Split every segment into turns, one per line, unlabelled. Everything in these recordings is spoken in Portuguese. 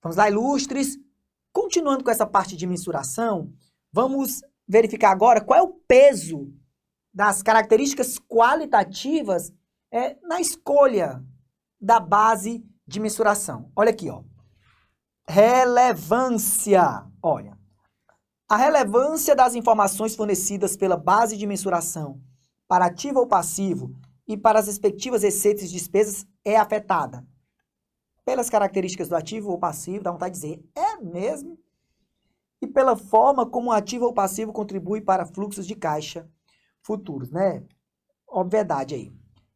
Vamos lá, ilustres. Continuando com essa parte de mensuração, vamos verificar agora qual é o peso das características qualitativas na escolha da base de mensuração. Olha aqui, ó. Relevância. Olha, a relevância das informações fornecidas pela base de mensuração para ativo ou passivo e para as respectivas receitas e despesas é afetada pelas características do ativo ou passivo, dá vontade de dizer, é mesmo? E pela forma como o ativo ou passivo contribui para fluxos de caixa futuros, né? Obviedade aí.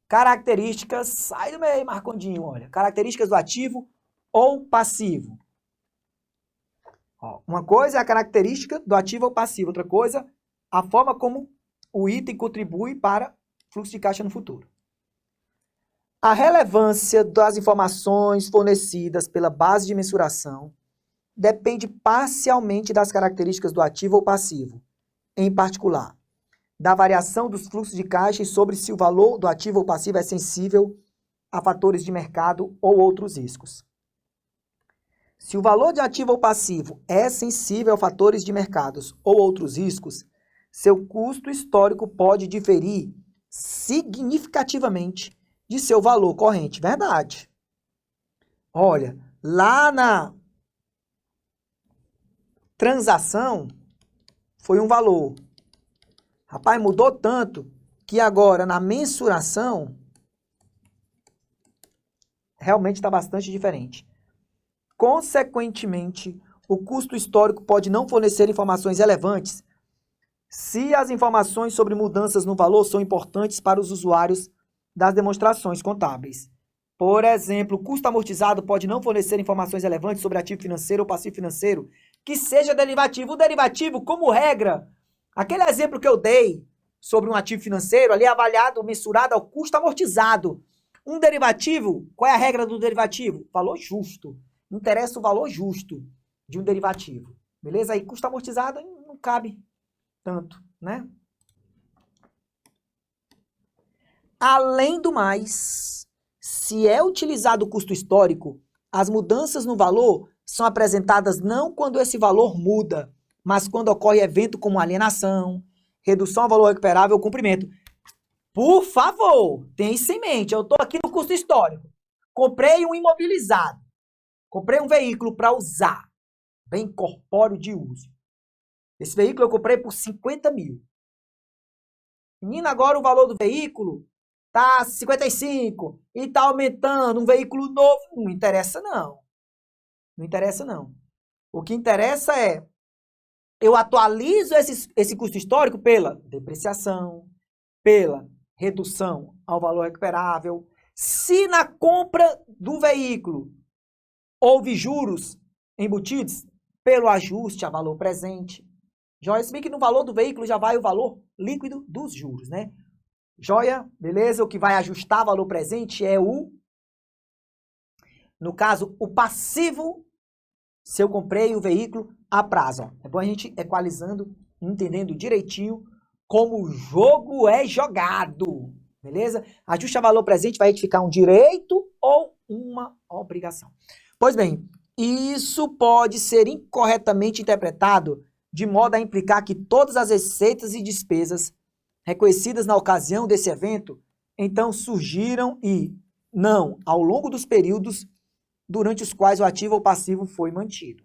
Características, sai do meio, Marcondinho, olha. Características do ativo ou passivo. Ó, uma coisa é a característica do ativo ou passivo, outra coisa, a forma como o item contribui para fluxo de caixa no futuro. A relevância das informações fornecidas pela base de mensuração depende parcialmente das características do ativo ou passivo, em particular, da variação dos fluxos de caixa e sobre se o valor do ativo ou passivo é sensível a fatores de mercado ou outros riscos. Se o valor de ativo ou passivo é sensível a fatores de mercados ou outros riscos, seu custo histórico pode diferir significativamente de seu valor corrente. Verdade. Olha, lá na transação foi um valor. Rapaz, mudou tanto que agora na mensuração realmente está bastante diferente. Consequentemente, o custo histórico pode não fornecer informações relevantes se as informações sobre mudanças no valor são importantes para os usuários das demonstrações contábeis. Por exemplo, o custo amortizado pode não fornecer informações relevantes sobre ativo financeiro ou passivo financeiro, que seja derivativo. O derivativo, como regra, aquele exemplo que eu dei sobre um ativo financeiro, ali é avaliado, mensurado ao custo amortizado. Um derivativo, qual é a regra do derivativo? Valor justo. Interessa o valor justo de um derivativo. Beleza? Aí custo amortizado não cabe tanto, né? Além do mais, se é utilizado o custo histórico, as mudanças no valor são apresentadas não quando esse valor muda, mas quando ocorre evento como alienação, redução ao valor recuperável ou cumprimento. Por favor, tenha isso em mente. Eu estou aqui no custo histórico. Comprei um imobilizado. Comprei um veículo para usar. Bem corpóreo de uso. Esse veículo eu comprei por 50 mil. Menina, agora o valor do veículo tá 55 e tá aumentando. Um veículo novo. Não interessa, não. Não interessa, não. O que interessa é eu atualizo esse custo histórico pela depreciação, pela redução ao valor recuperável. Se na compra do veículo houve juros embutidos, pelo ajuste a valor presente. Joia, se bem que no valor do veículo já vai o valor líquido dos juros, né? Joia, beleza? O que vai ajustar valor presente é no caso, o passivo, se eu comprei o veículo a prazo. Ó. É bom a gente equalizando, entendendo direitinho como o jogo é jogado, beleza? Ajuste a valor presente vai retificar um direito ou uma obrigação. Pois bem, isso pode ser incorretamente interpretado de modo a implicar que todas as receitas e despesas reconhecidas na ocasião desse evento, então surgiram e não ao longo dos períodos durante os quais o ativo ou passivo foi mantido.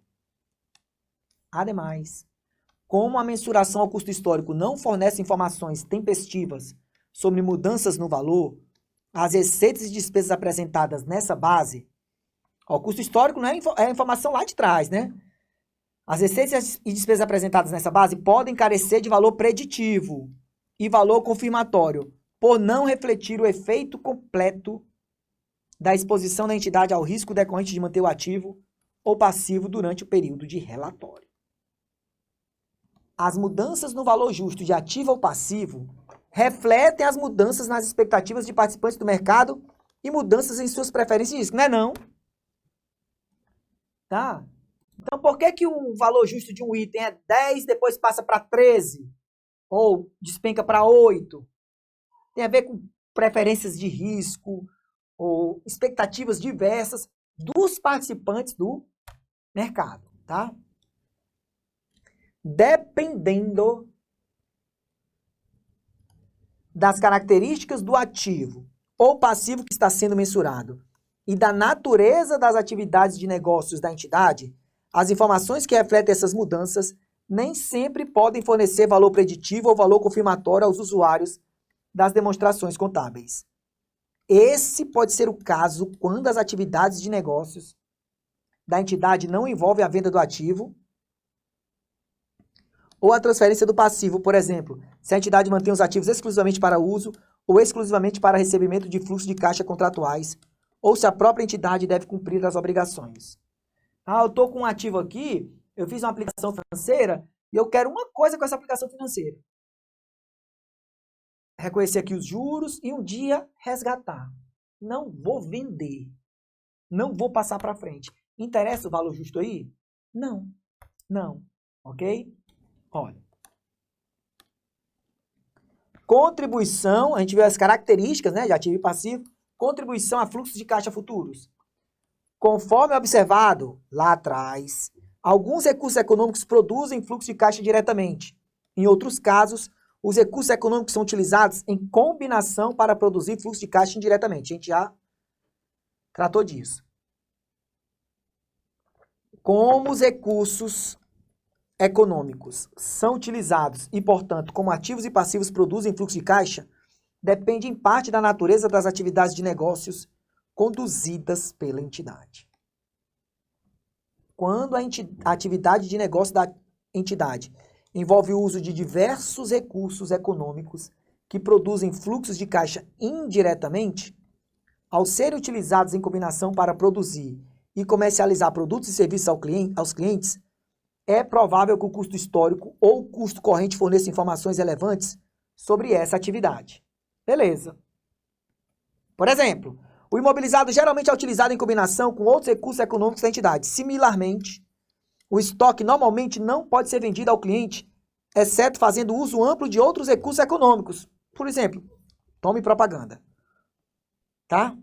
Ademais, como a mensuração ao custo histórico não fornece informações tempestivas sobre mudanças no valor, as receitas e despesas apresentadas nessa base, ó, o custo histórico não é a informação lá de trás, né? As receitas e despesas apresentadas nessa base podem carecer de valor preditivo e valor confirmatório, por não refletir o efeito completo da exposição da entidade ao risco decorrente de manter o ativo ou passivo durante o período de relatório. As mudanças no valor justo de ativo ou passivo refletem as mudanças nas expectativas de participantes do mercado e mudanças em suas preferências de risco, não é não? Tá? Então, por que o valor justo de um item é 10, depois passa para 13? Ou despenca para 8? Tem a ver com preferências de risco ou expectativas diversas dos participantes do mercado, tá? Dependendo das características do ativo ou passivo que está sendo mensurado e da natureza das atividades de negócios da entidade, as informações que refletem essas mudanças nem sempre podem fornecer valor preditivo ou valor confirmatório aos usuários das demonstrações contábeis. Esse pode ser o caso quando as atividades de negócios da entidade não envolvem a venda do ativo ou a transferência do passivo, por exemplo, se a entidade mantém os ativos exclusivamente para uso ou exclusivamente para recebimento de fluxo de caixa contratuais, ou se a própria entidade deve cumprir as obrigações. Ah, eu estou com um ativo aqui, eu fiz uma aplicação financeira e eu quero uma coisa com essa aplicação financeira. Reconhecer aqui os juros e um dia resgatar. Não vou vender. Não vou passar para frente. Interessa o valor justo aí? Não. Não. Ok? Olha. Contribuição, a gente viu as características, né, de ativo e passivo. Contribuição a fluxos de caixa futuros. Conforme observado lá atrás, alguns recursos econômicos produzem fluxo de caixa diretamente. Em outros casos, os recursos econômicos são utilizados em combinação para produzir fluxo de caixa indiretamente. A gente já tratou disso. Como os recursos econômicos são utilizados e, portanto, como ativos e passivos produzem fluxo de caixa, depende em parte da natureza das atividades de negócios conduzidas pela entidade. Quando a atividade de negócio da entidade envolve o uso de diversos recursos econômicos que produzem fluxos de caixa indiretamente, ao serem utilizados em combinação para produzir e comercializar produtos e serviços aos clientes, é provável que o custo histórico ou o custo corrente forneça informações relevantes sobre essa atividade. Beleza. Por exemplo, o imobilizado geralmente é utilizado em combinação com outros recursos econômicos da entidade. Similarmente, o estoque normalmente não pode ser vendido ao cliente, exceto fazendo uso amplo de outros recursos econômicos. Por exemplo, tome propaganda. Tá?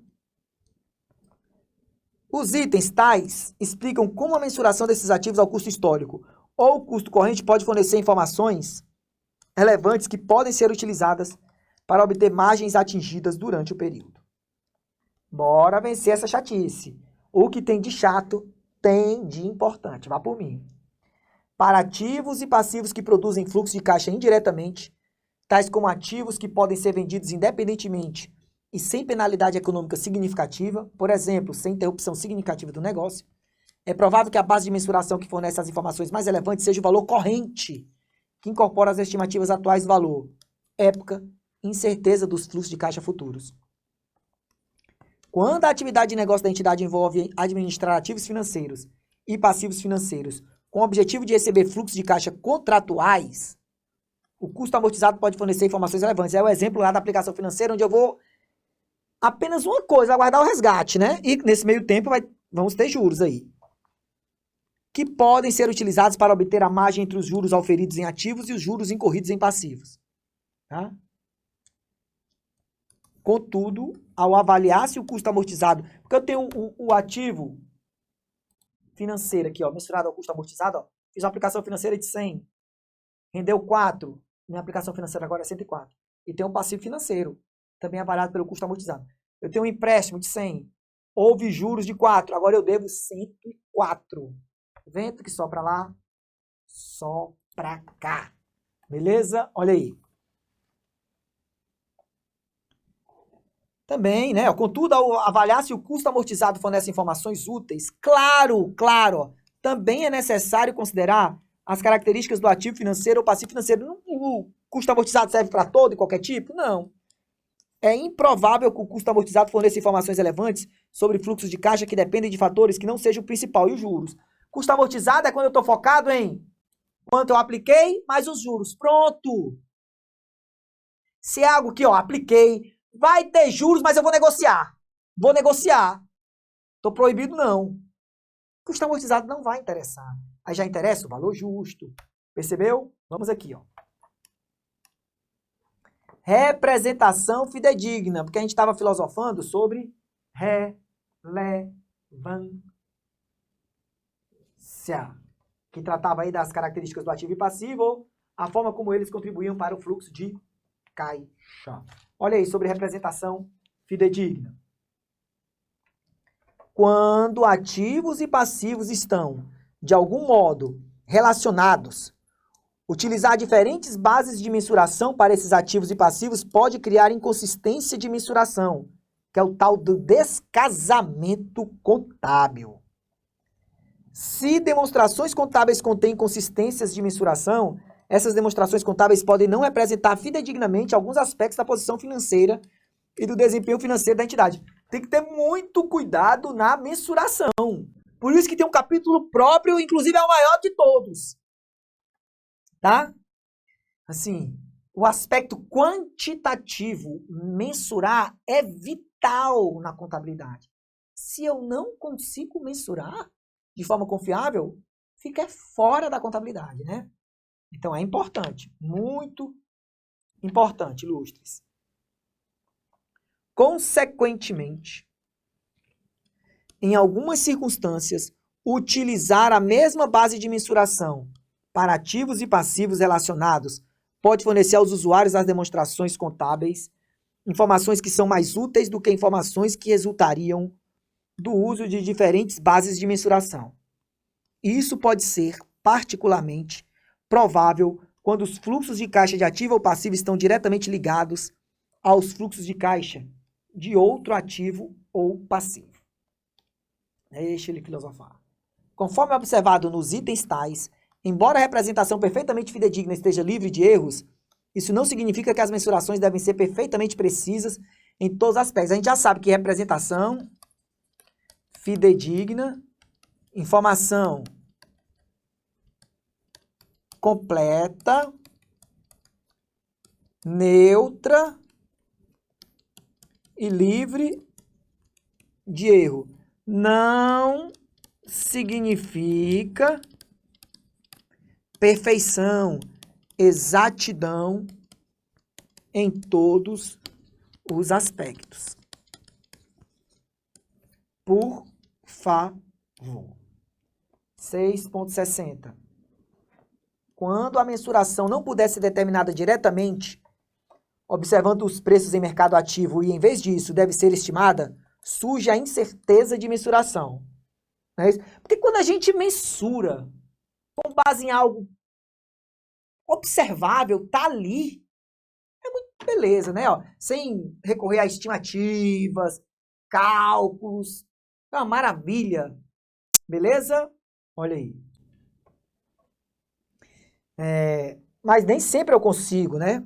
Os itens tais explicam como a mensuração desses ativos ao custo histórico ou custo corrente pode fornecer informações relevantes que podem ser utilizadas para obter margens atingidas durante o período. Bora vencer essa chatice. O que tem de chato tem de importante. Vá por mim. Para ativos e passivos que produzem fluxo de caixa indiretamente, tais como ativos que podem ser vendidos independentemente e sem penalidade econômica significativa, por exemplo, sem interrupção significativa do negócio, é provável que a base de mensuração que fornece as informações mais relevantes seja o valor corrente, que incorpora as estimativas atuais do valor, época e incerteza dos fluxos de caixa futuros. Quando a atividade de negócio da entidade envolve administrar ativos financeiros e passivos financeiros com o objetivo de receber fluxos de caixa contratuais, o custo amortizado pode fornecer informações relevantes. É o exemplo lá da aplicação financeira, onde eu vou apenas uma coisa, aguardar o resgate, né? E nesse meio tempo vamos ter juros aí, que podem ser utilizados para obter a margem entre os juros auferidos em ativos e os juros incorridos em passivos. Tá? Contudo, ao avaliar se o custo amortizado, porque eu tenho o ativo financeiro aqui, ó, misturado ao custo amortizado, ó, fiz uma aplicação financeira de 100, rendeu 4, minha aplicação financeira agora é 104. E tem um passivo financeiro, também avaliado pelo custo amortizado. Eu tenho um empréstimo de 100, houve juros de 4, agora eu devo 104. Vento que sopra lá, sopra cá. Beleza? Olha aí. Também, né? Contudo, ao avaliar se o custo amortizado fornece informações úteis, claro, ó, também é necessário considerar as características do ativo financeiro ou passivo financeiro. O custo amortizado serve para todo e qualquer tipo? Não. É improvável que o custo amortizado forneça informações relevantes sobre fluxos de caixa que dependem de fatores que não sejam o principal e os juros. Custo amortizado é quando eu estou focado em quanto eu apliquei, mais os juros. Pronto! Se é algo que, ó, apliquei, vai ter juros, mas eu vou negociar. Vou negociar. Estou proibido, não. Custo amortizado não vai interessar. Aí já interessa o valor justo. Percebeu? Vamos aqui, ó. Representação fidedigna, porque a gente estava filosofando sobre relevância. que tratava aí das características do ativo e passivo, a forma como eles contribuíam para o fluxo de caixa. Olha aí, sobre representação fidedigna. Quando ativos e passivos estão, de algum modo, relacionados, utilizar diferentes bases de mensuração para esses ativos e passivos pode criar inconsistência de mensuração, que é o tal do descasamento contábil. Se demonstrações contábeis contêm inconsistências de mensuração, essas demonstrações contábeis podem não representar fidedignamente alguns aspectos da posição financeira e do desempenho financeiro da entidade. Tem que ter muito cuidado na mensuração. Por isso que tem um capítulo próprio, inclusive é o maior de todos. Tá? Assim, o aspecto quantitativo, mensurar, é vital na contabilidade. Se eu não consigo mensurar de forma confiável, fica fora da contabilidade, né? Então é importante, muito importante, ilustres. Consequentemente, em algumas circunstâncias, utilizar a mesma base de mensuração para ativos e passivos relacionados pode fornecer aos usuários as demonstrações contábeis, informações que são mais úteis do que informações que resultariam do uso de diferentes bases de mensuração. Isso pode ser particularmente provável quando os fluxos de caixa de ativo ou passivo estão diretamente ligados aos fluxos de caixa de outro ativo ou passivo. Deixa ele filosofar. Conforme observado nos itens tais, embora a representação perfeitamente fidedigna esteja livre de erros, isso não significa que as mensurações devem ser perfeitamente precisas em todos os aspectos. A gente já sabe que representação fidedigna, informação completa, neutra e livre de erro não significa perfeição, exatidão em todos os aspectos. Por favor. 6.60. Quando a mensuração não puder ser determinada diretamente, observando os preços em mercado ativo e, em vez disso, deve ser estimada, surge a incerteza de mensuração. Não é isso? Porque quando a gente mensura com base em algo observável, tá ali, é muito beleza, né? Ó, sem recorrer a estimativas, cálculos, é uma maravilha. Beleza? Olha aí. Mas nem sempre eu consigo, né?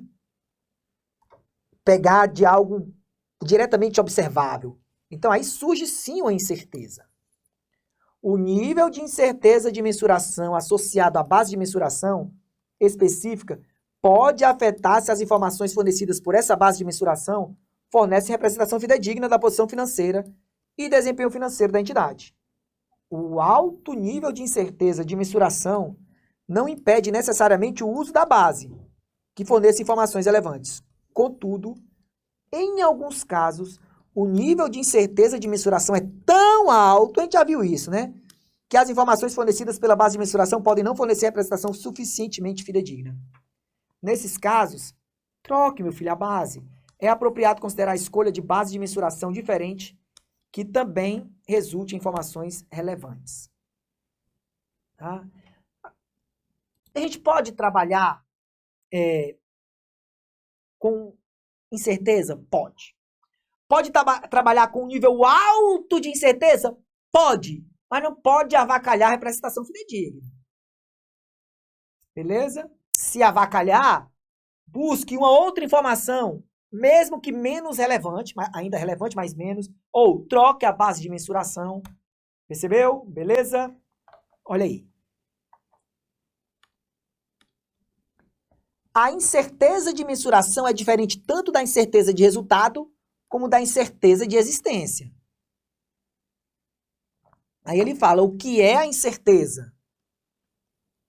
Pegar de algo diretamente observável. Então aí surge sim uma incerteza. O nível de incerteza de mensuração associado à base de mensuração específica pode afetar se as informações fornecidas por essa base de mensuração fornecem representação fidedigna da posição financeira e desempenho financeiro da entidade. O alto nível de incerteza de mensuração não impede necessariamente o uso da base, que forneça informações relevantes. Contudo, em alguns casos, o nível de incerteza de mensuração é tão alto, a gente já viu isso, né? Que as informações fornecidas pela base de mensuração podem não fornecer representação suficientemente fidedigna. Nesses casos, troque, meu filho, a base. É apropriado considerar a escolha de base de mensuração diferente, que também resulte em informações relevantes. Tá? A gente pode trabalhar com incerteza? Pode. Pode trabalhar com um nível alto de incerteza? Pode. Mas não pode avacalhar a representação fidedigna. Beleza? Se avacalhar, busque uma outra informação, mesmo que menos relevante, ainda relevante, mas menos, ou troque a base de mensuração. Percebeu? Beleza? Olha aí. A incerteza de mensuração é diferente tanto da incerteza de resultado como da incerteza de existência. Aí ele fala o que é a incerteza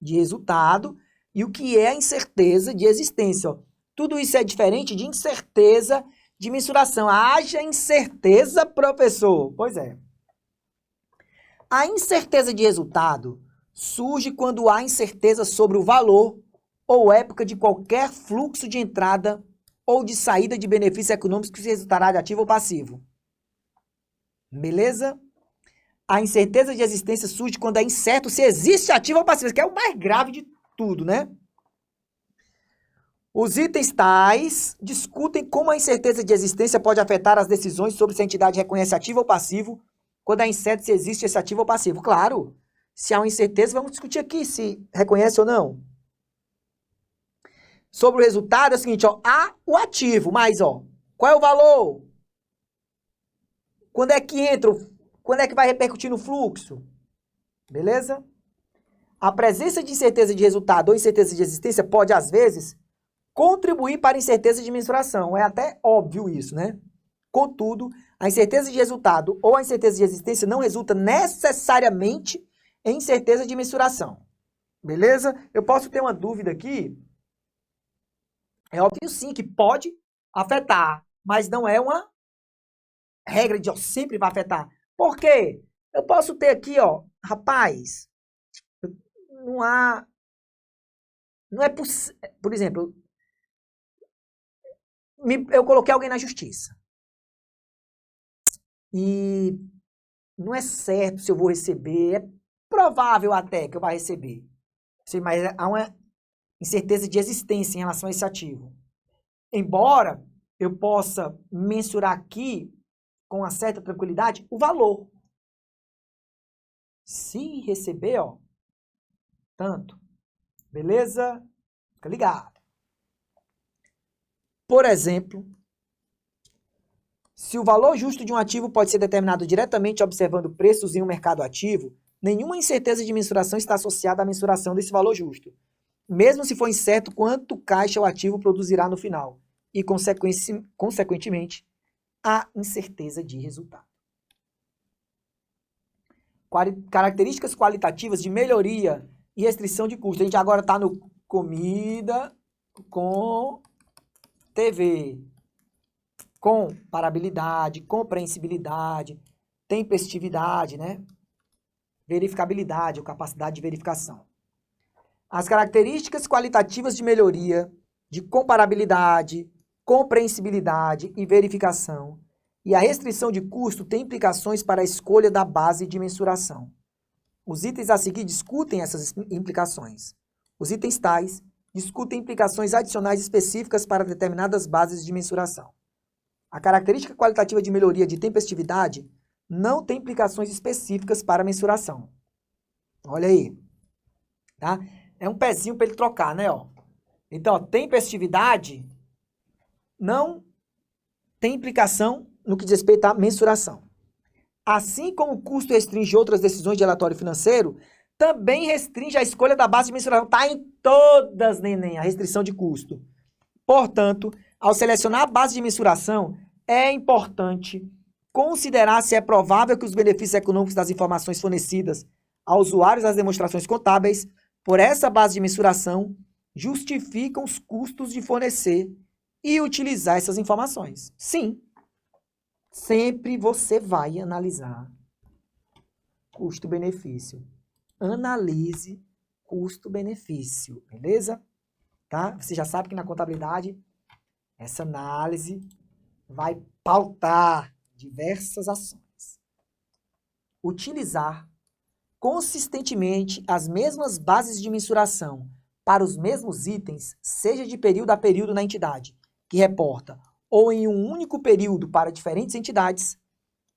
de resultado e o que é a incerteza de existência. Ó. Tudo isso é diferente de incerteza de mensuração. Haja incerteza, professor. Pois é. A incerteza de resultado surge quando há incerteza sobre o valor ou época de qualquer fluxo de entrada ou de saída de benefícios econômicos que resultará de ativo ou passivo. Beleza? A incerteza de existência surge quando é incerto se existe ativo ou passivo, que é o mais grave de tudo, né? Os itens tais discutem como a incerteza de existência pode afetar as decisões sobre se a entidade reconhece ativo ou passivo, quando é incerto se existe esse ativo ou passivo. Claro, se há uma incerteza, vamos discutir aqui se reconhece ou não. Sobre o resultado é o seguinte, ó, há o ativo, mas, ó, qual é o valor? Quando é que entra? Quando é que vai repercutir no fluxo? Beleza? A presença de incerteza de resultado ou incerteza de existência pode, às vezes, contribuir para a incerteza de mensuração. É até óbvio isso, né? Contudo, a incerteza de resultado ou a incerteza de existência não resulta necessariamente em incerteza de mensuração. Beleza? Eu posso ter uma dúvida aqui. É óbvio sim que pode afetar, mas não é uma regra de ó, sempre vai afetar. Por quê? Eu posso ter aqui, ó, rapaz, não é possível, por exemplo, eu coloquei alguém na justiça. E não é certo se eu vou receber, é provável até que eu vá receber. Sim, mas há uma incerteza de existência em relação a esse ativo. Embora eu possa mensurar aqui, com uma certa tranquilidade, o valor. Se receber, ó, tanto. Beleza? Fica ligado. Por exemplo, se o valor justo de um ativo pode ser determinado diretamente observando preços em um mercado ativo, nenhuma incerteza de mensuração está associada à mensuração desse valor justo, mesmo se for incerto quanto caixa o ativo produzirá no final, e, consequentemente, a incerteza de resultado. Características qualitativas de melhoria e restrição de custo. A gente agora está no comida com TV. Comparabilidade, compreensibilidade, tempestividade, né? Verificabilidade ou capacidade de verificação. As características qualitativas de melhoria, de comparabilidade, compreensibilidade e verificação e a restrição de custo têm implicações para a escolha da base de mensuração. Os itens a seguir discutem essas implicações. Os itens tais discutem implicações adicionais específicas para determinadas bases de mensuração. A característica qualitativa de melhoria de tempestividade não tem implicações específicas para a mensuração. Olha aí. Tá? É um pezinho para ele trocar, né? Ó. Então, ó, tempestividade não tem implicação no que diz respeito à mensuração. Assim como o custo restringe outras decisões de relatório financeiro, também restringe a escolha da base de mensuração. Está em todas, neném, a restrição de custo. Portanto, ao selecionar a base de mensuração, é importante considerar se é provável que os benefícios econômicos das informações fornecidas aos usuários das demonstrações contábeis por essa base de mensuração justificam os custos de fornecer e utilizar essas informações. Sim, sempre você vai analisar custo-benefício. Analise custo-benefício, beleza? Tá? Você já sabe que na contabilidade essa análise vai pautar diversas ações. Utilizar consistentemente as mesmas bases de mensuração para os mesmos itens, seja de período a período na entidade que reporta, ou em um único período para diferentes entidades,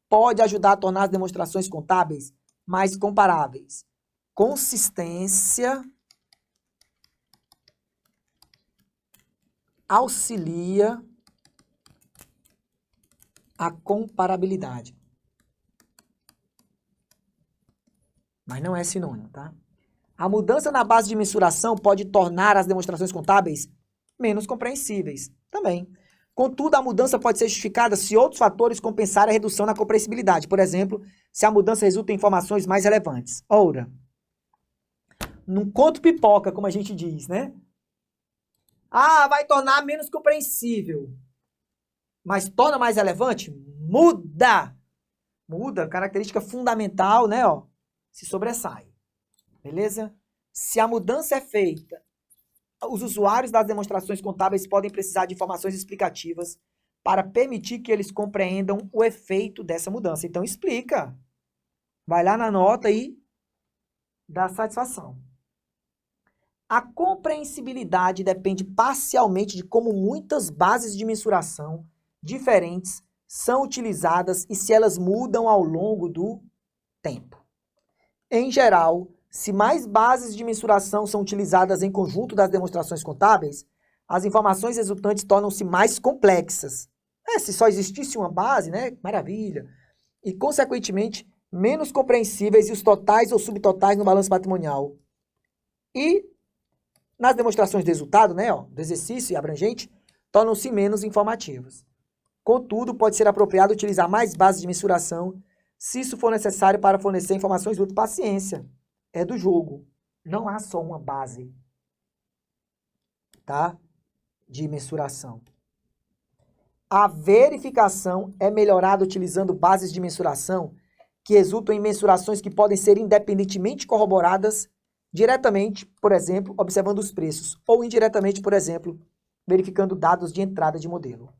pode ajudar a tornar as demonstrações contábeis mais comparáveis. Consistência auxilia a comparabilidade. Mas não é sinônimo, tá? A mudança na base de mensuração pode tornar as demonstrações contábeis menos compreensíveis. Também. Contudo, a mudança pode ser justificada se outros fatores compensarem a redução na compreensibilidade. Por exemplo, se a mudança resulta em informações mais relevantes. Ora, não conto pipoca, como a gente diz, né? Ah, vai tornar menos compreensível. Mas torna mais relevante? Muda. Muda, característica fundamental, né? Ó, se sobressai. Beleza? Se a mudança é feita, os usuários das demonstrações contábeis podem precisar de informações explicativas para permitir que eles compreendam o efeito dessa mudança. Então, explica. Vai lá na nota e dá satisfação. A compreensibilidade depende parcialmente de como muitas bases de mensuração diferentes são utilizadas e se elas mudam ao longo do tempo. Em geral, se mais bases de mensuração são utilizadas em conjunto das demonstrações contábeis, as informações resultantes tornam-se mais complexas. Se só existisse uma base, né? Maravilha. E, consequentemente, menos compreensíveis e os totais ou subtotais no balanço patrimonial. E nas demonstrações de resultado, né, do exercício e abrangente, tornam-se menos informativos. Contudo, pode ser apropriado utilizar mais bases de mensuração se isso for necessário para fornecer informações úteis. Paciência, é do jogo. Não há só uma base, tá, de mensuração. A verificação é melhorada utilizando bases de mensuração que resultam em mensurações que podem ser independentemente corroboradas diretamente, por exemplo, observando os preços, ou indiretamente, por exemplo, verificando dados de entrada de modelo.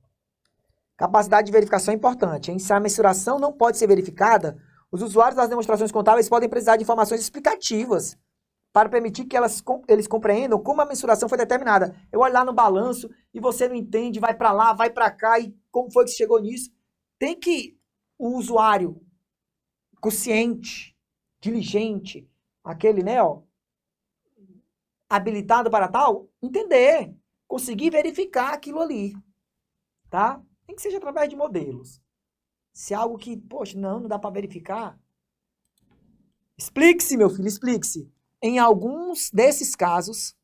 Capacidade de verificação é importante, hein? Se a mensuração não pode ser verificada, os usuários das demonstrações contábeis podem precisar de informações explicativas para permitir que eles compreendam como a mensuração foi determinada. Eu olho lá no balanço e você não entende, vai para lá, vai para cá, e como foi que você chegou nisso? Tem que o usuário consciente, diligente, aquele, né, habilitado para tal, entender, conseguir verificar aquilo ali, tá? Nem que seja através de modelos. Se é algo que, poxa, não dá para verificar, explique-se, meu filho, explique-se. Em alguns desses casos,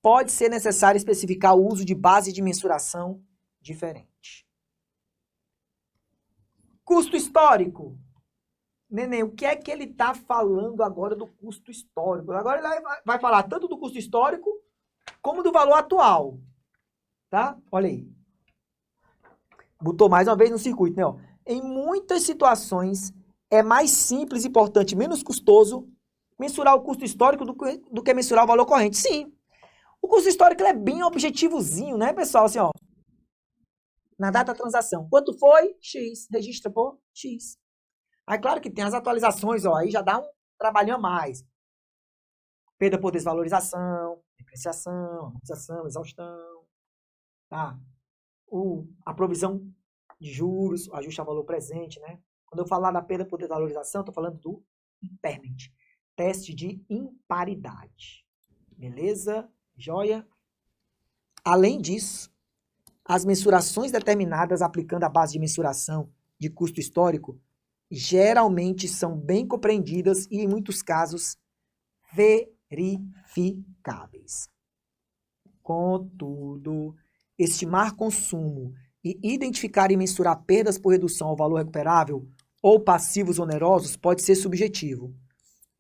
pode ser necessário especificar o uso de base de mensuração diferente. Custo histórico. Neném, o que é que ele está falando agora do custo histórico? Agora ele vai falar tanto do custo histórico como do valor atual. Tá? Olha aí. Botou mais uma vez no circuito, né? Em muitas situações, é mais simples, importante, menos custoso mensurar o custo histórico do que mensurar o valor corrente. Sim. O custo histórico ele é bem objetivozinho, né, pessoal? Assim, na data da transação. Quanto foi? X. Registra por X. Aí, claro que tem as atualizações, aí já dá um trabalhinho a mais. Perda por desvalorização, depreciação, amortização, exaustão, tá? A provisão de juros, o ajuste ao valor presente, né? Quando eu falar da perda por desvalorização, estou falando do impairment, teste de imparidade. Beleza? Joia? Além disso, as mensurações determinadas aplicando a base de mensuração de custo histórico geralmente são bem compreendidas e, em muitos casos, verificáveis. Contudo, estimar consumo e identificar e mensurar perdas por redução ao valor recuperável ou passivos onerosos pode ser subjetivo.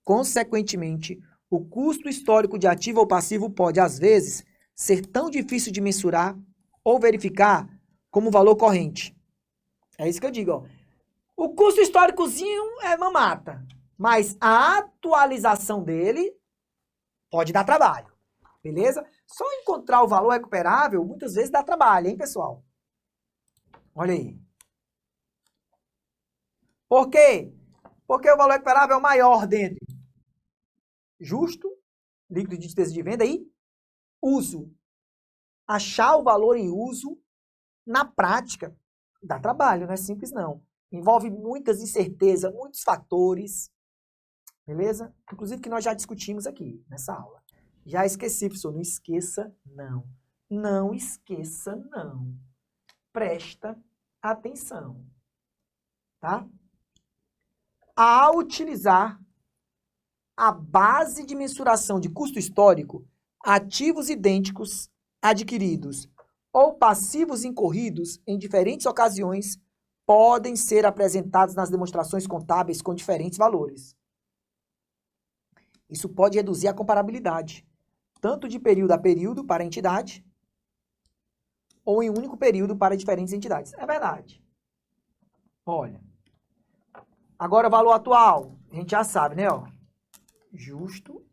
Consequentemente, o custo histórico de ativo ou passivo pode, às vezes, ser tão difícil de mensurar ou verificar como o valor corrente. É isso que eu digo, O custo históricozinho é mamata, mas a atualização dele pode dar trabalho, beleza? Só encontrar o valor recuperável muitas vezes dá trabalho, hein, pessoal? Olha aí. Por quê? Porque o valor recuperável é o maior dentre justo, líquido de despesa de venda e uso. Achar o valor em uso na prática dá trabalho, não é simples não. Envolve muitas incertezas, muitos fatores, beleza? Inclusive que nós já discutimos aqui nessa aula. Já esqueci, professor, não esqueça não. Não esqueça não. Presta atenção, tá? Ao utilizar a base de mensuração de custo histórico, ativos idênticos adquiridos ou passivos incorridos em diferentes ocasiões podem ser apresentados nas demonstrações contábeis com diferentes valores. Isso pode reduzir a comparabilidade, tanto de período a período para a entidade, ou em um único período para diferentes entidades. É verdade. Olha. Agora, o valor atual, a gente já sabe, né? justo,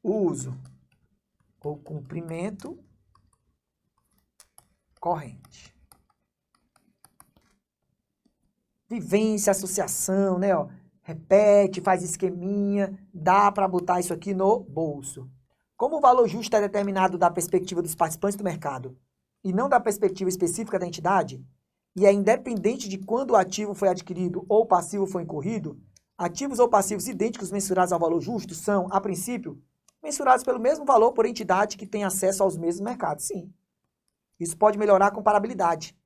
uso ou cumprimento corrente. Vivência, associação, né? Ó, repete, faz esqueminha, dá para botar isso aqui no bolso. Como o valor justo é determinado da perspectiva dos participantes do mercado e não da perspectiva específica da entidade, e é independente de quando o ativo foi adquirido ou o passivo foi incorrido, ativos ou passivos idênticos mensurados ao valor justo são, a princípio, mensurados pelo mesmo valor por entidade que tem acesso aos mesmos mercados. Sim. Isso pode melhorar a comparabilidade,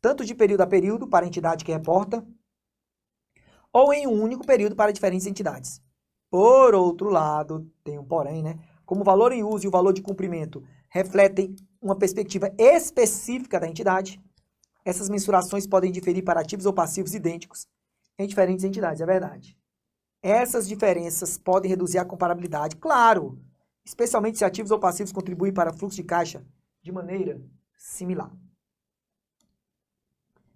tanto de período a período para a entidade que reporta, ou em um único período para diferentes entidades. Por outro lado, tem um porém, né? Como o valor em uso e o valor de cumprimento refletem uma perspectiva específica da entidade, essas mensurações podem diferir para ativos ou passivos idênticos em diferentes entidades, é verdade. Essas diferenças podem reduzir a comparabilidade, claro, especialmente se ativos ou passivos contribuem para o fluxo de caixa de maneira similar.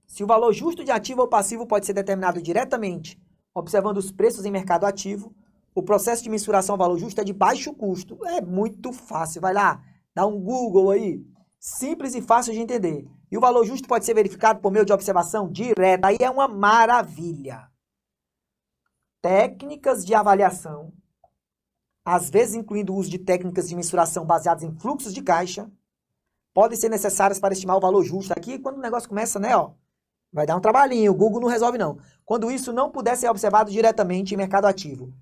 Se o valor justo de ativo ou passivo pode ser determinado diretamente, observando os preços em mercado ativo, o processo de mensuração ao valor justo é de baixo custo. É muito fácil. Vai lá, dá um Google aí. Simples e fácil de entender. E o valor justo pode ser verificado por meio de observação direta. Aí é uma maravilha. Técnicas de avaliação, às vezes incluindo o uso de técnicas de mensuração baseadas em fluxos de caixa, podem ser necessárias para estimar o valor justo. Aqui, quando o negócio começa, né, ó, vai dar um trabalhinho, o Google não resolve não. Quando isso não puder ser observado diretamente em mercado ativo.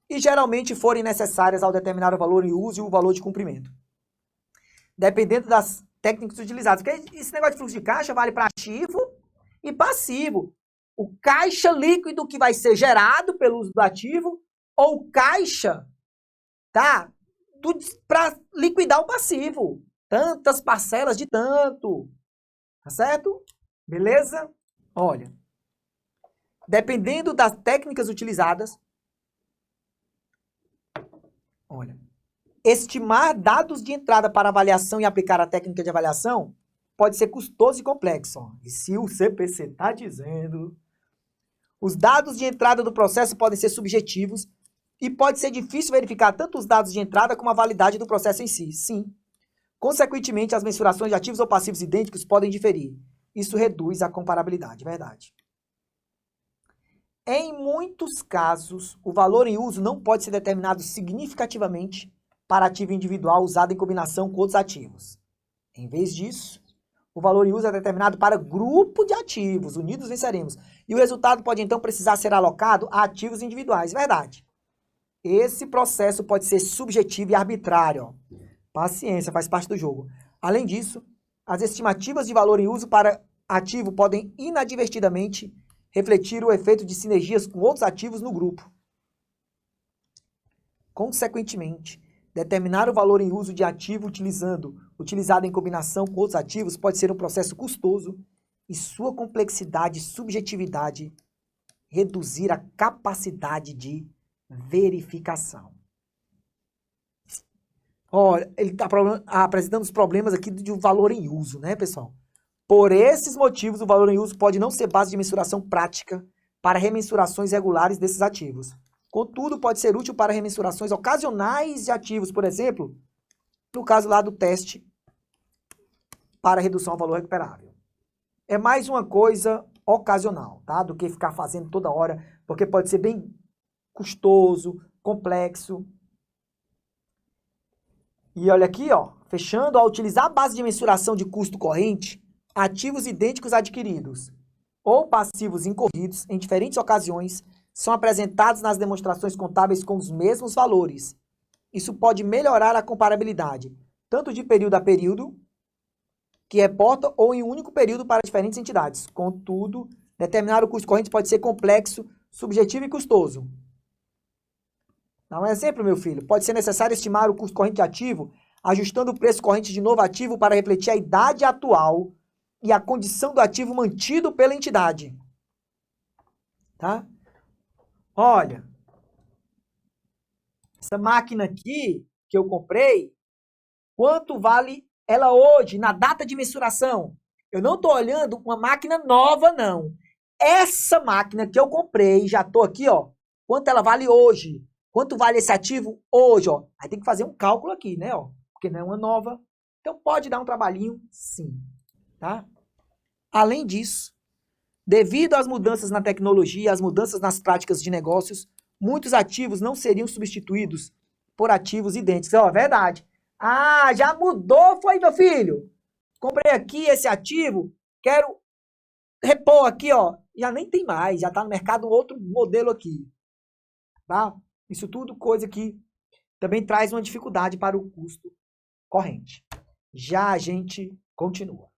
E geralmente forem necessárias ao determinar o valor em uso e o valor de cumprimento. Dependendo das técnicas utilizadas. Porque esse negócio de fluxo de caixa vale para ativo e passivo. O caixa líquido que vai ser gerado pelo uso do ativo ou o caixa, tá, para liquidar o passivo. Tantas parcelas de tanto. Tá certo? Beleza? Olha. Dependendo das técnicas utilizadas, olha, estimar dados de entrada para avaliação e aplicar a técnica de avaliação pode ser custoso e complexo. Ó. E se o CPC está dizendo, os dados de entrada do processo podem ser subjetivos e pode ser difícil verificar tanto os dados de entrada como a validade do processo em si. Sim. Consequentemente, as mensurações de ativos ou passivos idênticos podem diferir. Isso reduz a comparabilidade, verdade. Em muitos casos, o valor em uso não pode ser determinado significativamente para ativo individual usado em combinação com outros ativos. Em vez disso, o valor em uso é determinado para grupo de ativos, unidos venceremos. E o resultado pode então precisar ser alocado a ativos individuais, verdade. Esse processo pode ser subjetivo e arbitrário. Ó. Paciência, faz parte do jogo. Além disso, as estimativas de valor em uso para ativo podem inadvertidamente refletir o efeito de sinergias com outros ativos no grupo. Consequentemente, determinar o valor em uso de ativo utilizado em combinação com outros ativos pode ser um processo custoso e sua complexidade e subjetividade reduzir a capacidade de verificação. Olha, ele está apresentando os problemas aqui de valor em uso, né, pessoal? Por esses motivos, o valor em uso pode não ser base de mensuração prática para remensurações regulares desses ativos. Contudo, pode ser útil para remensurações ocasionais de ativos, por exemplo, no caso lá do teste para redução ao valor recuperável. É mais uma coisa ocasional, tá? Do que ficar fazendo toda hora, porque pode ser bem custoso, complexo. E olha aqui, ó, fechando, ao utilizar a base de mensuração de custo corrente, ativos idênticos adquiridos ou passivos incorridos em diferentes ocasiões são apresentados nas demonstrações contábeis com os mesmos valores. Isso pode melhorar a comparabilidade, tanto de período a período, que reporta, ou em um único período para diferentes entidades. Contudo, determinar o custo corrente pode ser complexo, subjetivo e custoso. Dá um exemplo, meu filho. Pode ser necessário estimar o custo corrente de ativo, ajustando o preço corrente de novo ativo para refletir a idade atual e a condição do ativo mantido pela entidade. Tá? Olha, essa máquina aqui que eu comprei, quanto vale ela hoje, na data de mensuração? Eu não estou olhando uma máquina nova, não. Essa máquina que eu comprei, já estou aqui, ó, quanto ela vale hoje, Quanto vale esse ativo hoje, ó? Aí tem que fazer um cálculo aqui, né, ó? Porque não é uma nova. Então pode dar um trabalhinho, sim, tá? Além disso, devido às mudanças na tecnologia, às mudanças nas práticas de negócios, muitos ativos não seriam substituídos por ativos idênticos. Ó, verdade. Ah, já mudou, foi, meu filho? Comprei aqui esse ativo, quero repor aqui, ó. Já nem tem mais, já tá no mercado um outro modelo aqui, tá? Isso tudo coisa que também traz uma dificuldade para o custo corrente. Já a gente continua.